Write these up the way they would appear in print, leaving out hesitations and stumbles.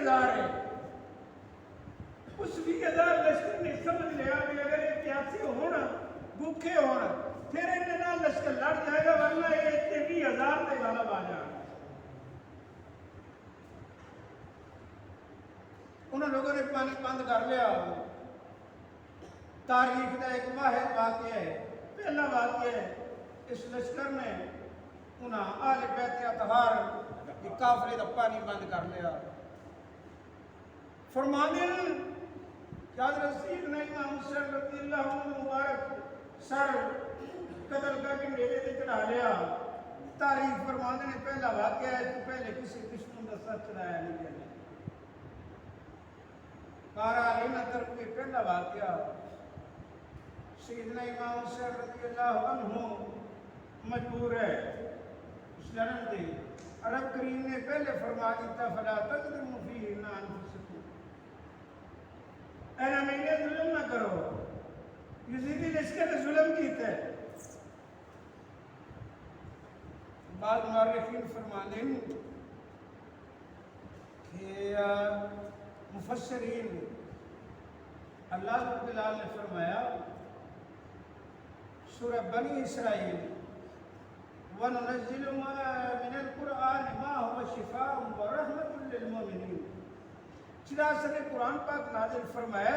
20,000 ہے. اس 20,000 لشکر نے سمجھ لیا کہ اگر یہ پیاسے ہونا بھوکے ہونا پھر انہیں لشکر لڑ جائے گا ورنہ یہ 20,000 تے غالب آ جائے. انہوں لوگوں نے پانی بند کر لیا. تاریخ کا ایک واحد واقعہ ہے. پہلا واقعہ ہے اس لشکر نے انہاں آل بیت اطہار کی کافرے کا پانی بند کر لیا. فرمانے کہ حضرت سیدنا امام حسین رضی اللہ عنہ مبارک سر قتل کر کے میلے تے چڑھا لیا. تاریخ فرمانے نے پہلا واقعہ ہے تو پہلے کسی دشمن کا سر چڑھایا نہیں گیا. کارا علینا طرف کے پہلا واقعہ سیدنا امام حسین رضی اللہ عنہ مجبور ہے اس لڑن دے. عرب کریم نے پہلے فرما دیتا فلا تقدموا فیہ الا انفسکم. اے نامینے ظلم نہ کرو. یزیدی لشکر نے ظلم کیتا ہے. بعض مورخین فرماتے ہیں کہ مفسرین اللہ رب العالمین نے فرمایا سورہ بنی اسرائیل وَنُنَزِّلُ مِنَ الْقُرْآنِ مَا هُوَ شِفَاءٌ وَرَحْمَةٌ لِلْمُؤْمِنِينَ. چنانچہ نے قرآن پاک نازل فرمایا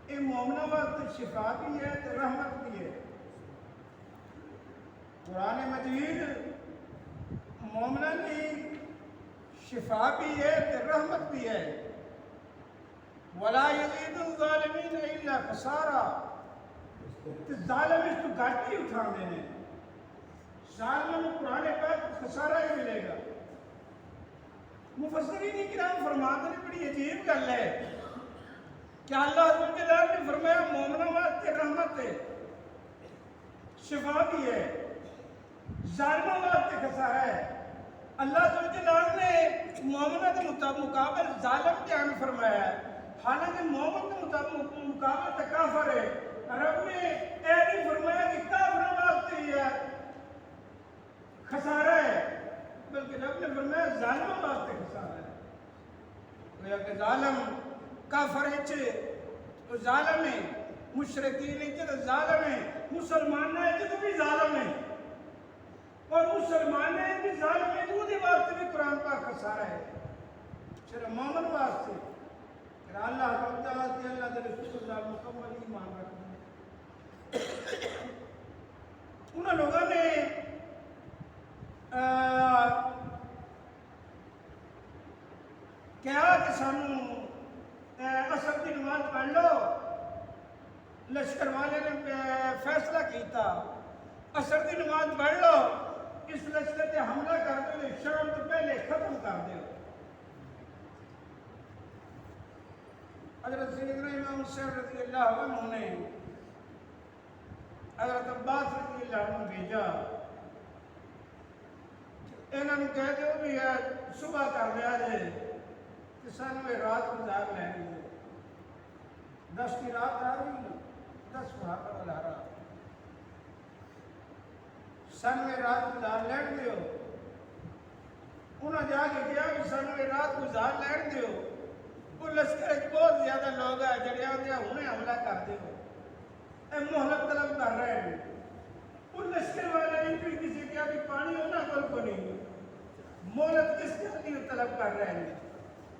اے مومنوں وقت شفا بھی ہے تو رحمت بھی ہے. قرآن مجید مومنہ کی شفا بھی ہے تو رحمت بھی ہے. وَلَا يَزِيدُ الظَّالِمِينَ إِلَّا خَسَارًا. ظالم اس تو گھاٹی ہی اٹھا دینے. ظالموں کو قرآن پاک خسارہ ہی ملے گا. مفسرین کرام فرماتے ہیں بڑی عجیب گل ہے کہ اللہ رب العالمین نے فرمایا مومنوں واسطے رحمت ہے شفا بھی ہے ظالموں واسطے خسارہ ہے. اللہ رب العالمین نے مومنوں کے مقابل ظالم بیان فرمایا ہے حالانکہ مومن کے مقابل تو کافر ہے. رب نے اے نہیں فرمایا کہ کافروں واسطے یہ خسارہ ہے بلکہ رب نے فرمایا ظالموں واسطے خسارہ ہے. گویا کہ ظالم کافر ہے ظالم ہے مشرکین ہے ظالم ہے مسلمان ہے تو بھی ظالم ہے اور مسلمان ہے بھی ظالم ہے تو بھی واسطے بھی قرآن پاک خسارہ ہے. صرف مومن واسطے کہ اللہ رب تعالی اللہ کے رسول اللہ مکمل ایمان رکھنا. انہوں لوگوں نے کہا کہ سانو عصر کی نماز پڑھ لو. لشکر والے نے فیصلہ کیتا عصر کی نماز پڑھ لو اس لشکر پہ حملہ کر دو شام تو پہلے ختم کر دو. حضرت سیدنا امام حسین رضی اللہ عنہ نے حضرت عباس رضی اللہ عنہ بھیجا انہوں نے کہہ دو بھی ہے صبح کر لیا جائے کہ سانوے رات گزار لیں گے. 10 کی رات آ رہی 10 وہاں پر بلا رہا سانوے رات گزار لین دیو. انہوں جا کے کیا کہ سانوے رات گزار لین دیو. وہ لشکر ایک بہت زیادہ لوگ ہیں جڑے آتے ہیں انہیں حملہ کر دیو اے محلت طلب کر رہے ہیں. ان لشکر والے نے بھی کسی کیا بھی پانی ہونا کو نہیں محلت کس کے لیے طلب کر رہے ہیں.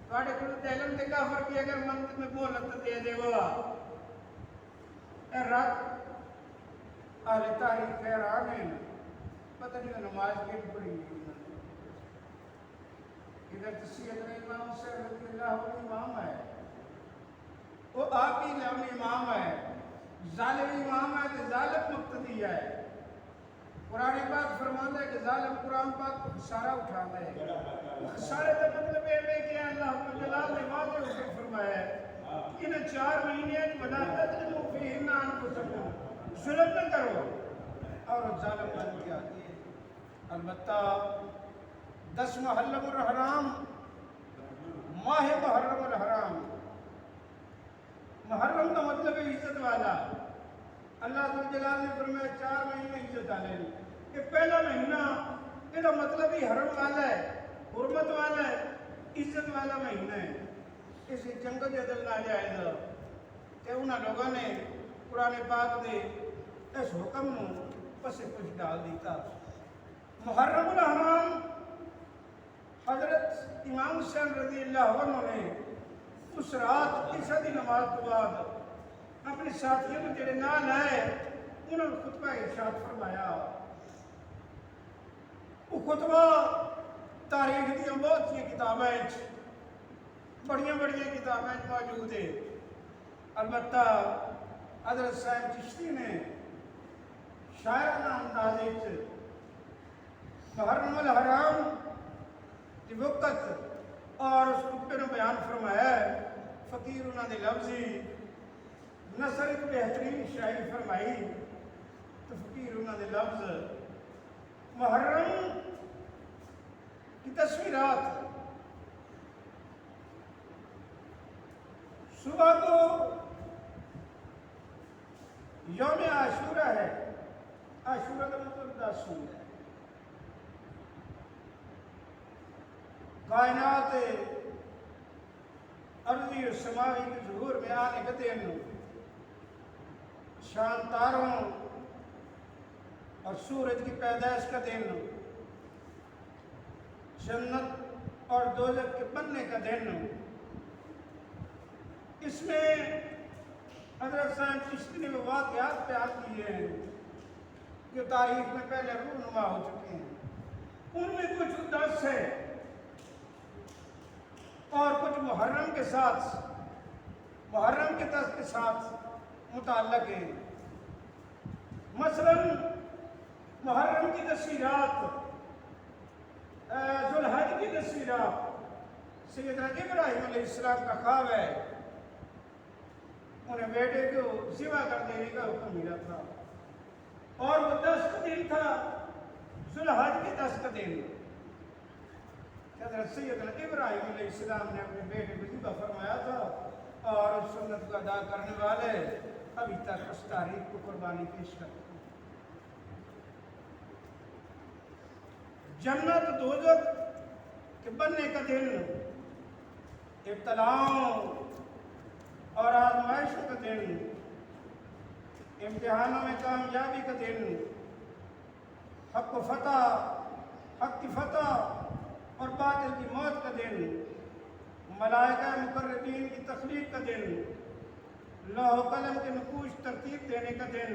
تھوڑے کو علم دے کافر کی اگر منت میں محلت دے دے گا اے رات اہل تاریخ حیران ہیں پتہ نہیں نماز کی پڑھی گئی. ادھر سیدنا امام حسین رضی اللہ عنہ امام ہے وہ آپ ہی نام امام ہے ظالم امام ہے کہ ظالم مقتدی ہے. قرآن پاک فرماتا ہے کہ ظالم قرآن پاک کو خسارہ اٹھاتا ہے. خسارے کا مطلب ہے کہ اللہ رب العالمین نے واضح حکم فرمایا ہے کہ ان 4 مہینے ولا تظلموا فیہن انفسکم ظلم نہ کرو اور ظالم بن کے آتی ہے. البتہ 10 محرم الحرام ماہ محرم الحرام. محرم کا مطلب ہے عزت والا. اللہ ذو الجلال نے فرمایا 4 مہینے عزت والے. یہ پہلا مہینہ یہ مطلب ہی حرم والا ہے حرمت والا ہے عزت والا والا مہینہ ہے، اسی جنگ دے دل ناجائز کہ انہاں لوگوں نے قرآن پاک دے اس حکم نو پسے کچھ ڈال دیتا۔ محرم الحرام حضرت امام حسین رضی اللہ عنہ نے اس رات عشاء دی نماز تو بعد اپنے ساتھیوں کو جڑے نال آئے انہوں نے خطبہ ارشاد فرمایا۔ وہ خطبہ تاریخ دی بہت سی کتابیں بڑیاں کتابیں موجود ہے، البتہ حضرت صاحب چشتی نے شاعرانہ انداز محرم الحرام کی وقت اور اس خطبے نے بیان فرمایا ہے۔ فقیر انہوں نے لفظی نثر ایک بہترین شاعری فرمائی تو فقیر انہوں نے لفظ محرم کی 10ویں رات صبح کو یوم عاشورہ ہے، عاشورہ کا مطلب 10 ہے، کائنات ارضی اور سماوی کے ظہور میں آنے کا دن، شان تاروں اور سورج کی پیدائش کا دن، جنت اور دوزخ کے بننے کا دن۔ اس میں حضرت صاحب چشتی نے وہ واقعات بیان کیے ہیں جو تاریخ میں پہلے رونما ہو چکے ہیں، ان میں کچھ 10 ہے اور کچھ محرم کے ساتھ محرم کے 10 کے ساتھ متعلق ہے۔ مثلا محرم کی 10ویں رات، ذوالحج کی 10ویں رات سیدنا ابراہیم علیہ السلام کا خواب ہے، انہیں بیٹے کو ذبح کر دینے کا حکم ملا تھا اور وہ 10 کا دن تھا، ذوالحج کے 10 کا دن۔ حضرت سیدنا ابراہیم علیہ السلام نے اپنے بیٹے کو ذبح فرمایا تھا اور اس سنت کو ادا کرنے والے ابھی تک اس تاریخ کو قربانی پیش کرتے ہیں۔ جنت دوزخ کے بننے کا دن، ابتلاؤں اور آزمائشوں کا دن، امتحانوں میں کامیابی کا دن، حق کی فتح اور باطل کی موت کا دن، ملائکہ مقربین کی تخلیق کا دن، لوح و قلم کے نقوش ترتیب دینے کا دن،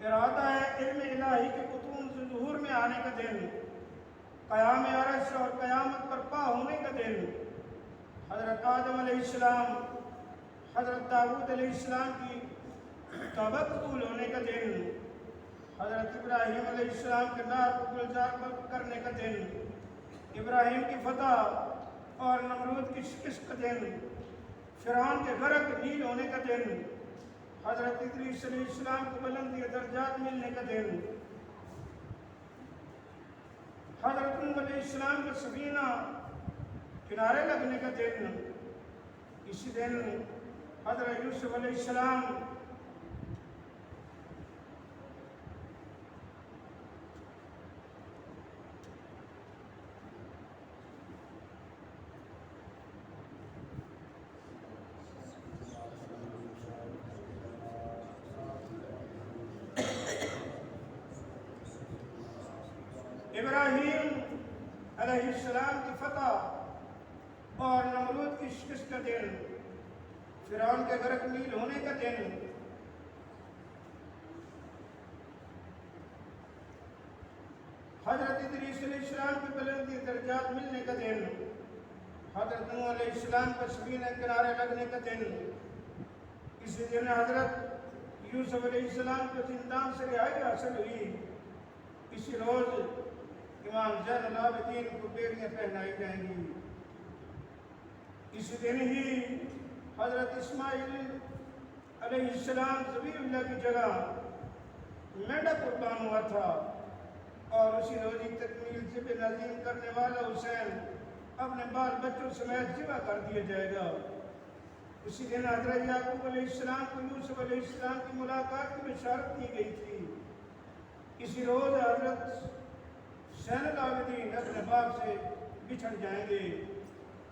ارادہ علم الہی کے بطون سے ظہور میں آنے کا دن، قیام عرش اور قیامت پر پا ہونے کا دن، حضرت آدم علیہ السلام حضرت داؤد علیہ السلام کی توبہ قبول ہونے کا دن، حضرت ابراہیم علیہ السلام کے نار کو گلزار کرنے کا دن، ابراہیم کی فتح اور نمرود کی شکست کا دن، فرعون کے غرق نیل ہونے کا دن، حضرت ادریس علیہ السلام کو بلندی درجات ملنے کا دن، حضرت نوح علیہ السلام کا سفینہ کنارے لگنے کا دن، اسی دن حضرت یوسف علیہ السلام ابراہیم علیہ السلام کی فتح اور نمرود کی شکست کا دن، فرعون کے غرق نیل ہونے کا دن، حضرت ادریس علیہ السلام کی بلندی درجات ملنے کا دن، حضرت نوح علیہ السلام کا سفینہ کنارے لگنے کا دن، اسی دن حضرت یوسف علیہ السلام کو زندان سے رہائی حاصل ہوئی، اسی روز امام زین العابدین کو بیڑیاں پہنائی جائیں گی، اسی دن ہی حضرت اسماعیل علیہ السلام ذبیح اللہ کی جگہ مینڈا قربان ہوا تھا اور اسی روز تکمیل ذبح نظیم کرنے والا حسین اپنے بال بچوں سمیت ذبح کر دیا جائے گا۔ اسی دن حضرت یعقوب علیہ السلام کو یوسف علیہ السلام کی ملاقات کی بشارت کی گئی تھی، اسی روز حضرت زین العابدین اپنے باپ سے بچھڑ جائیں گے۔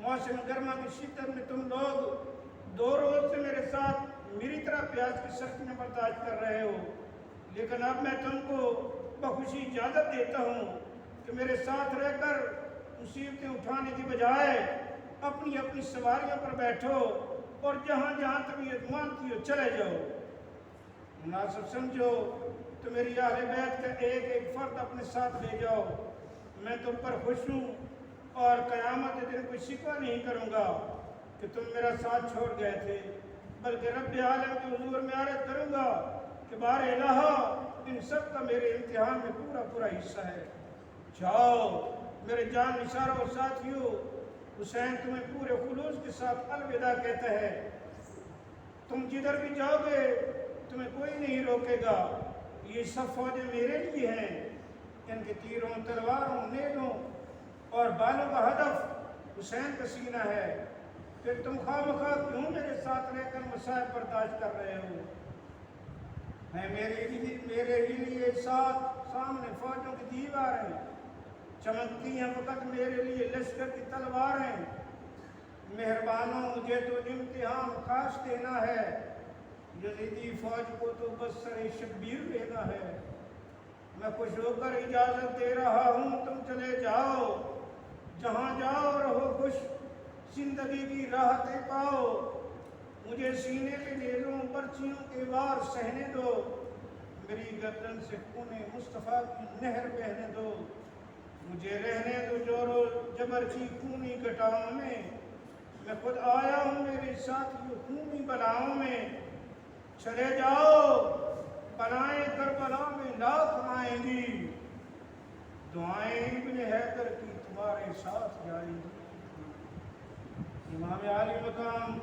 موسم گرما کی شدت میں تم لوگ 2 روز سے میرے ساتھ میری طرح پیاز کی سختی میں برداشت کر رہے ہو، لیکن اب میں تم کو بخوشی اجازت دیتا ہوں کہ میرے ساتھ رہ کر مصیبتیں اٹھانے کی بجائے اپنی اپنی سواریوں پر بیٹھو اور جہاں جہاں طبیعت مانتی ہو چلے جاؤ۔ مناسب سمجھو تو میری اہل بیت کا ایک ایک فرد اپنے ساتھ لے جاؤ، میں تم پر خوش ہوں اور قیامت کے دن کوئی شکوہ نہیں کروں گا کہ تم میرا ساتھ چھوڑ گئے تھے، بلکہ رب عالم کے حضور میں عرض کروں گا کہ بار الہ ان سب کا میرے امتحان میں پورا پورا حصہ ہے۔ جاؤ میرے جان نثاروں اور ساتھیوں، حسین تمہیں پورے خلوص کے ساتھ الوداع کہتا ہے۔ تم جدھر بھی جاؤ گے تمہیں کوئی نہیں روکے گا، یہ سب فوجیں میرے لیے ہیں، ان کے تیروں، تلواروں، نیزوں اور بالوں کا ہدف حسین کا سینہ ہے، پھر تم خواہ کیوں میرے ساتھ رہ کر مصائب برداشت کر رہے ہو؟ ہے میرے ہی لیے ساتھ سامنے فوجوں کی دیواریں چمکتی ہیں، فقط میرے لیے لشکر کی تلواریں۔ مہربانوں مجھے تو امتحان خاص دینا ہے، یزیدی فوج کو تو بس سر شبیر لینا ہے۔ میں خوش ہو کر اجازت دے رہا ہوں، تم چلے جاؤ، جہاں جاؤ رہو خوش، زندگی کی راحتیں پاؤ، مجھے سینے پہ نیزوں برچیوں کے وار سہنے دو، میری گردن سے خون مصطفیٰ کی نہر بہنے دو، مجھے رہنے دو جور و جبر کی خونی گٹاؤں میں، میں خود آیا ہوں میرے ساتھی خونی بلاؤں میں۔ چلے جاؤ، بلائیں کربلا میں لاکھ آئیں گی، دعائیں ابن حیدر کی تمہارے ساتھ جائیں گی۔ امام عالی مقام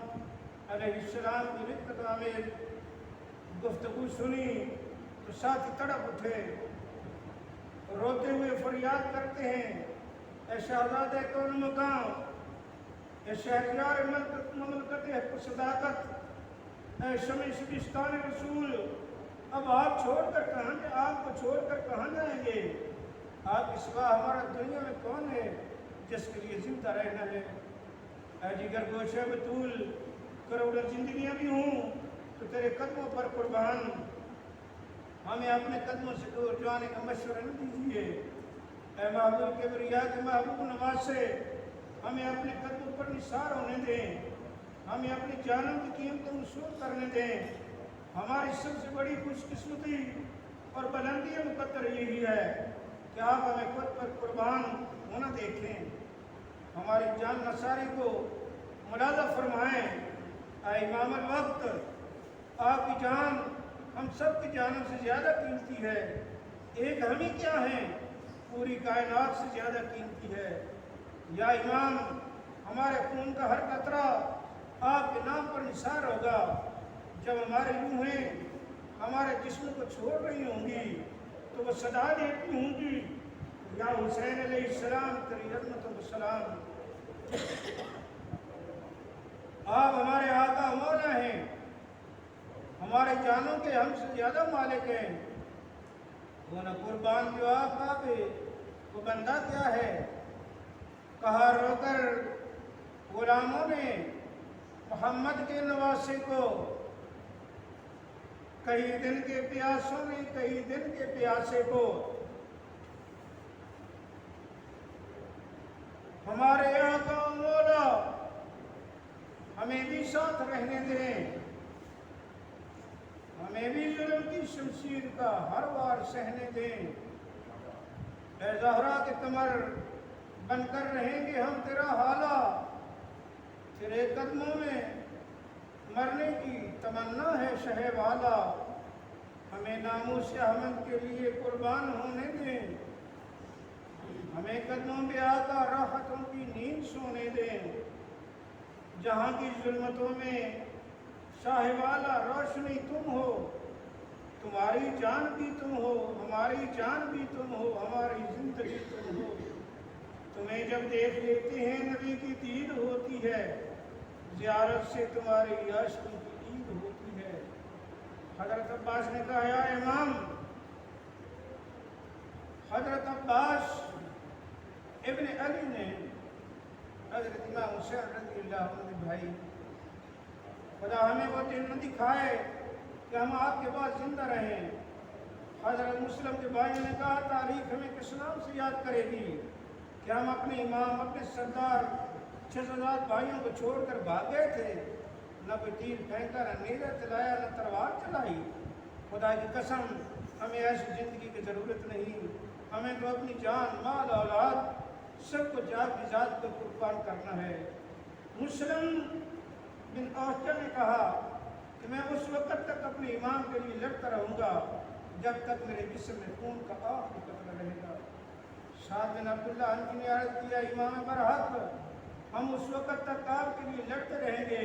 علیہ السلام کی رقت آمیز گفتگو سنی تو ساتھی تڑپ اٹھے، روتے ہوئے فریاد کرتے ہیں، اے شہزادہ کون مقام، اے شہریار مملکت حق و صداقت، اے شمع شبستان رسول، اب آپ چھوڑ کر کہاں جائیں، آپ کو چھوڑ کر کہاں جائیں گے؟ آپ کے سوا ہمارا دنیا میں کون ہے جس کے لیے زندہ رہنا ہے؟ اے جگر گوشہ بطول، کروڑوں زندگیاں بھی ہوں تو تیرے قدموں پر قربان، ہمیں اپنے قدموں سے دور جانے کا مشورہ نہ دیجیے۔ اے محبوب کبریا کے محبوب نواز سے ہمیں اپنے قدموں پر نثار ہونے دیں، ہمیں اپنی جانوں کی قیمتیں وصول کرنے دیں۔ ہماری سب سے بڑی خوش قسمتی اور بلندی مقدر یہی ہے کہ آپ ہمیں خود پر قربان ہونا دیکھیں، ہماری جان نثاری کو ملازہ فرمائیں۔ اے امام الوقت، آپ کی جان ہم سب کی جانوں سے زیادہ قیمتی ہے، ایک ہم ہی کیا ہیں، پوری کائنات سے زیادہ قیمتی ہے۔ یا امام، ہمارے خون کا ہر قطرہ آپ کے نام پر نثار ہوگا، جب ہماری روحیں ہمارے جسم کو چھوڑ رہی ہوں گی تو وہ صدا دیتی ہوں گی، یا حسین علیہ السلام تیری عظمت و سلام۔ آپ ہمارے آقا مولا ہیں، ہمارے جانوں کے ہم سے زیادہ مالک ہیں، وہ نہ قربان جو آقا پہ وہ بندہ کیا ہے؟ کہا رو کر غلاموں نے محمد کے نواسے کو، کئی دن کے پیاسوں نے کئی دن کے پیاسے کو، ہمارے آقا مولا ہمیں بھی ساتھ رہنے دیں، ہمیں بھی ظلم کی شمشیر کا ہر وار سہنے دیں۔ اے زہرا کے کمر بن کر رہیں گے ہم تیرا حالہ، تیرے قدموں میں مرنے کی تمنا ہے شہ والا، ہمیں ناموس احمد کے لیے قربان ہونے دیں، ہمیں قدموں پہ آقا راحتوں کی نیند سونے دیں۔ جہاں کی ظلمتوں میں شاہ والا روشنی تم ہو، تمہاری جان بھی تم ہو، ہماری جان بھی تم ہو، ہماری زندگی تم ہو۔ تمہیں جب دیکھ لیتے ہیں نبی کی دید ہوتی ہے، زیارت سے تمہاری عاشقی کی عید ہوتی ہے۔ حضرت عباس نے کہا، یا امام، حضرت عباس ابن علی نے حضرت امام حسین رضی اللہ عنہ بھائی، خدا ہمیں وہ دن نہ دکھائے کہ ہم آپ کے بعد زندہ رہیں۔ حضرت مسلم کے بھائیوں نے کہا تاریخ ہمیں کس نام سے یاد کرے گی کہ ہم اپنے امام، اپنے سردار 6,000 بھائیوں کو چھوڑ کر بھاگ گئے تھے، نہ کوئی تیر پھینکا، نہ نیزہ چلایا، نہ تلوار چلائی۔ خدا کی قسم ہمیں ایسی زندگی کی ضرورت نہیں، ہمیں تو اپنی جان، مال، اولاد سب کو آپ کی ذات کو قربان کرنا ہے۔ مسلم بن اوچا نے کہا کہ میں اس وقت تک اپنے امام کے لیے لڑتا رہوں گا جب تک میرے جسم میں خون کا آخری قطرہ رہے گا۔ سعد بن عبداللہ عنہ نے عرض کیا امام برحق، ہم اس وقت تک آپ کے لیے لڑتے رہیں گے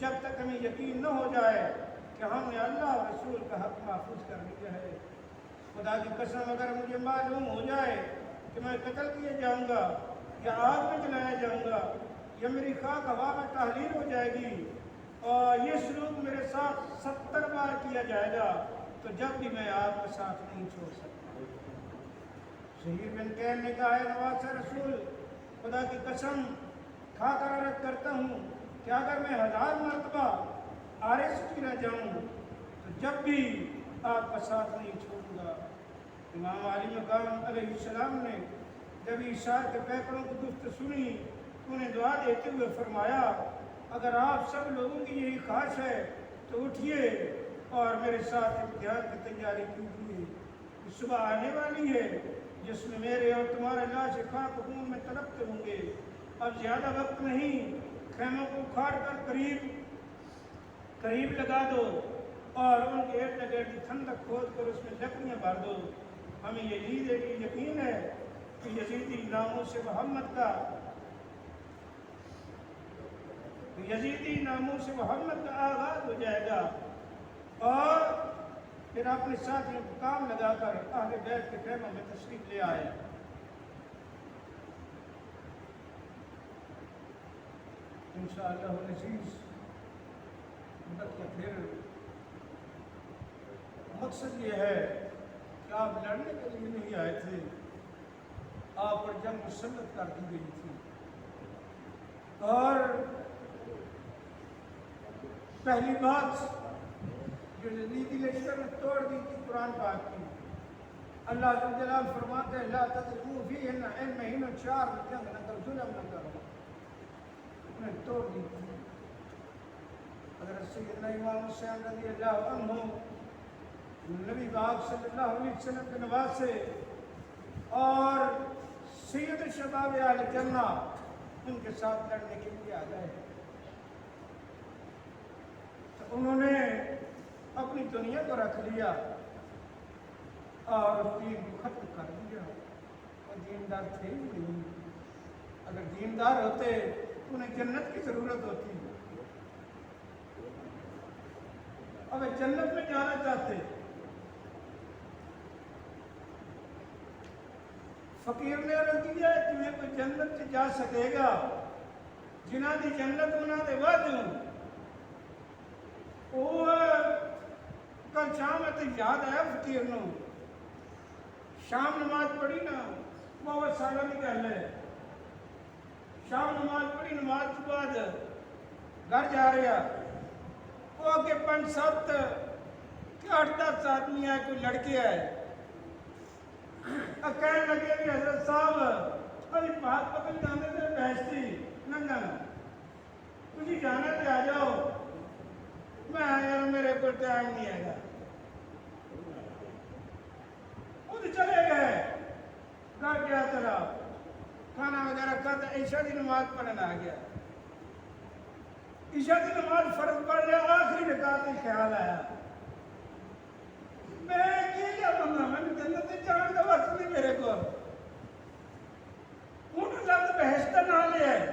جب تک ہمیں یقین نہ ہو جائے کہ ہم نے اللہ اور رسول کا حق محفوظ کر لیا ہے۔ خدا کی قسم اگر مجھے معلوم ہو جائے کہ میں قتل کیے جاؤں گا یا آگ میں جلایا جاؤں گا یا میری خاک ہوا میں تحلیل ہو جائے گی اور یہ سلوک میرے ساتھ 70 بار کیا جائے گا تو جب بھی میں آپ کا ساتھ نہیں چھوڑ سکتا۔ شہیر بن قین نے کہا ہے نواز رسول، خدا کی قسم کھا کر عرض کرتا ہوں کہ اگر میں 1000 مرتبہ آرس کی نہ جاؤں تو جب بھی آپ کا ساتھ نہیں چھوڑوں گا۔ امام علی مقام علیہ السلام نے جب عیسیٰ کے پیکروں کی گفت سنی، انہیں دعا دیتے ہوئے فرمایا اگر آپ سب لوگوں کی یہی خواہش ہے تو اٹھیے اور میرے ساتھ امتحان کی تیاری کیجیے۔ صبح آنے والی ہے جس میں میرے اور تمہارے لاش خاک خون میں تڑپتے ہوں گے۔ اب زیادہ وقت نہیں، خیموں کو اکھاڑ کر قریب لگا دو اور ان کے ارد گرد خندق کھود کر اس میں لکڑیاں بھر دو۔ ہمیں یہ یقین ہے کہ یزیدی ناموس محمد کا آغاز ہو جائے گا اور پھر اپنے ساتھیوں کو کام لگا کر اہل بیت کے خیموں میں تشریف لے آئے۔ انشاءاللہ العزیز پھر مقصد یہ ہے کہ آپ لڑنے کے لیے نہیں آئے تھے، آپ پر جنگ مسلط کر دی گئی تھی اور پہلی بات جو یزیدی لشکر نے توڑ دی تھی قرآن پاک کی۔ اللہ ذو الجلال فرماتے ہیں لا تضربوا فیہن علمہن 4 میں جنگ نہ کرو، ظلم نہ کرو، انہیں توڑ دی تھی۔ حضرت سیدنا امام حسین رضی اللہ عنہ نبی پاک صلی اللہ علیہ وسلم کے نواسے اور سید شباب اہل جنہ ان کے ساتھ لڑنے کے لیے آ گئے۔ تو انہوں نے اپنی دنیا کو رکھ لیا اور دین کو ختم کر دیا، اور دیندار تھے ہی نہیں۔ اگر دیندار ہوتے انہیں جنت کی ضرورت ہوتی، اب جنت میں جانا چاہتے۔ فقیر نے عرض کیا ہے تمہیں کوئی جنت سے جا سکے گا جنہ دی جنت انہاں دے واجوں وہ کل شام ہے تو یاد آیا فقیر نو شام نماز پڑھی نا، بہت سالہ کی گل ہے، شام نماز پڑھی، نماز کے بعد گھر جا رہا، وہ آگے 5-7 کہ 8-10 آدمی آئے، کوئی لڑکے آئے، کہنے لگے کہ حضرت صاحب ابھی بات پکڑ جانے تھے بحثی ننگن تجھے جانا تھے آ جاؤ۔ میں یار میرے کو ٹائم نہیں آئے گا، وہ تو چلے گئے، گھر گیا چلا، کھانا وغیرہ کھاتا، عشاء کی نماز پڑھنا آ گیا، عشاء کی نماز فرض پڑھ لیا، آخری رکعت میں خیال آیا میں کیا بندہ میں نے جنت سے جان کا وقت نہیں میرے کو، انہوں نے لفظ بحث کا نہ لیا ہے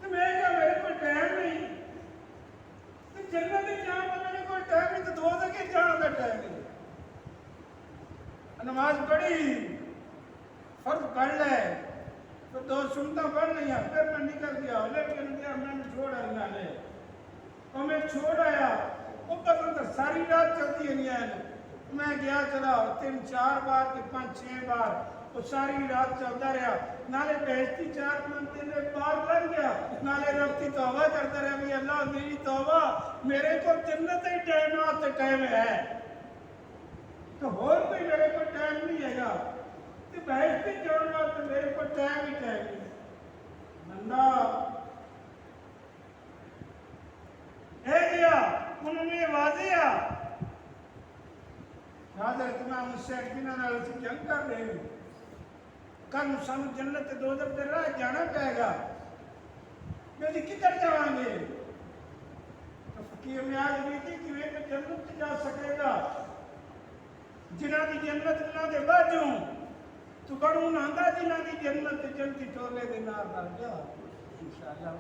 تو میں کیا میرے کوئی ٹائم نہیں، تو جنت سے جان کا میرے کوئی ٹائم نہیں، تو دوزخ کے جان کا ٹائم نہیں۔ نماز پڑھی، فرض پڑھ لے تو 2 سنتاں پڑھ لیا، پھر میں نکل گیا، لیکن گیا میں نے چھوڑا نہ لے، اور میں چھوڑ آیا، اوپر تو ساری رات چلتی ہے نہیں، میں گیا چلا 3-4 بار کہ 5-6 بار وہ ساری رات چلتا رہا، نالے بہشتی 4 منزل نے پار لگ گیا، نالے رب کی توبہ کرتا رہا بھی اللہ میری توبہ، میرے کو جنت ہی ٹائم آتے ٹائم ہے تو اور کوئی میرے کو ٹائم نہیں ہے گا، تو بہشتی جانا تو میرے کو ٹائم ہی ٹائم ہے بندہ اے گیا انہوں نے واضح حضرت امام حسین بنا نال سے جنگ کر رہے ہیں، کل سانو جنت دوزخ دے راہ جانا پائے گا، میں جی کدھر جاؤں گے؟ تو فقیر نیاز بھی تھی کہ وہ جنت جا سکے گا جنہ دی جنت نہ دے باجوں تو بڑھوں نہ جنہ دی جنت جنتی ٹولے دے نار جا انشاءاللہ